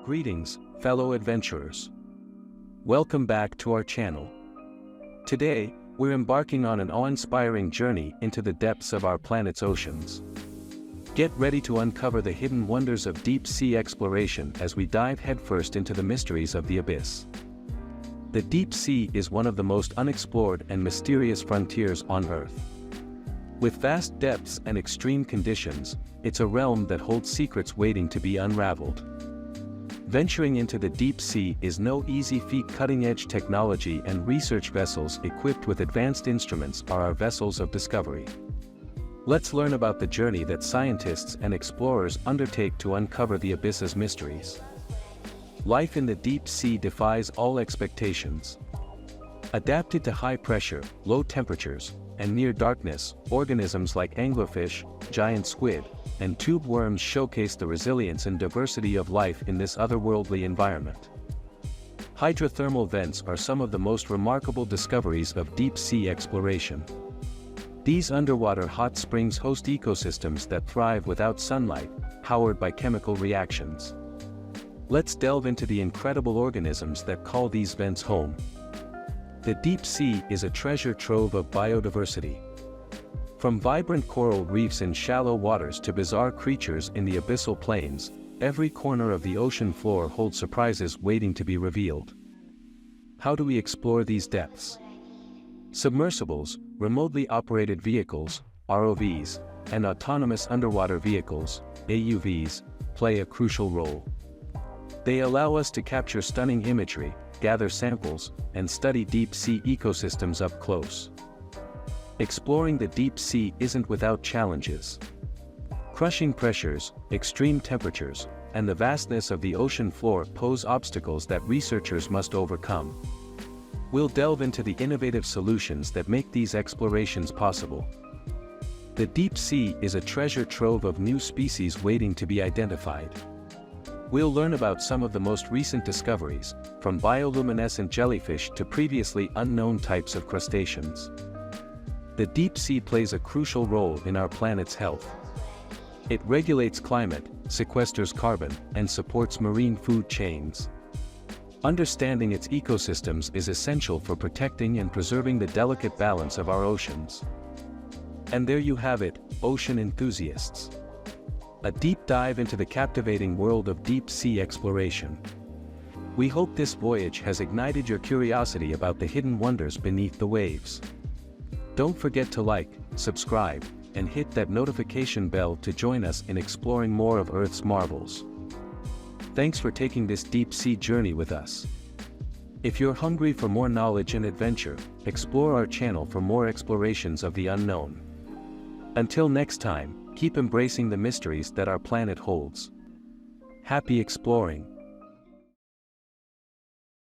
Greetings, fellow adventurers. Welcome back to our channel. Today, we're embarking on an awe-inspiring journey into the depths of our planet's oceans. Get ready to uncover the hidden wonders of deep-sea exploration as we dive headfirst into the mysteries of the abyss. The deep sea is one of the most unexplored and mysterious frontiers on Earth. With vast depths and extreme conditions, it's a realm that holds secrets waiting to be unraveled. Venturing into the deep sea is no easy feat. Cutting-edge technology and research vessels equipped with advanced instruments are our vessels of discovery. Let's learn about the journey that scientists and explorers undertake to uncover the abyss's mysteries. Life in the deep sea defies all expectations. Adapted to high pressure, low temperatures, and near darkness, organisms like anglerfish, giant squid, and tube worms showcase the resilience and diversity of life in this otherworldly environment. Hydrothermal vents are some of the most remarkable discoveries of deep-sea exploration. These underwater hot springs host ecosystems that thrive without sunlight, powered by chemical reactions. Let's delve into the incredible organisms that call these vents home. The deep sea is a treasure trove of biodiversity. From vibrant coral reefs in shallow waters to bizarre creatures in the abyssal plains, every corner of the ocean floor holds surprises waiting to be revealed. How do we explore these depths? Submersibles, remotely operated vehicles, ROVs, and autonomous underwater vehicles, AUVs, play a crucial role. They allow us to capture stunning imagery, gather samples, and study deep-sea ecosystems up close. Exploring the deep sea isn't without challenges. Crushing pressures, extreme temperatures, and the vastness of the ocean floor pose obstacles that researchers must overcome. We'll delve into the innovative solutions that make these explorations possible. The deep sea is a treasure trove of new species waiting to be identified. We'll learn about some of the most recent discoveries, from bioluminescent jellyfish to previously unknown types of crustaceans. The deep sea plays a crucial role in our planet's health. It regulates climate, sequesters carbon, and supports marine food chains. Understanding its ecosystems is essential for protecting and preserving the delicate balance of our oceans. And there you have it, ocean enthusiasts. A deep dive into the captivating world of deep-sea exploration. We hope this voyage has ignited your curiosity about the hidden wonders beneath the waves. Don't forget to like, subscribe, and hit that notification bell to join us in exploring more of Earth's marvels. Thanks for taking this deep-sea journey with us. If you're hungry for more knowledge and adventure, explore our channel for more explorations of the unknown. Until next time, keep embracing the mysteries that our planet holds. Happy exploring!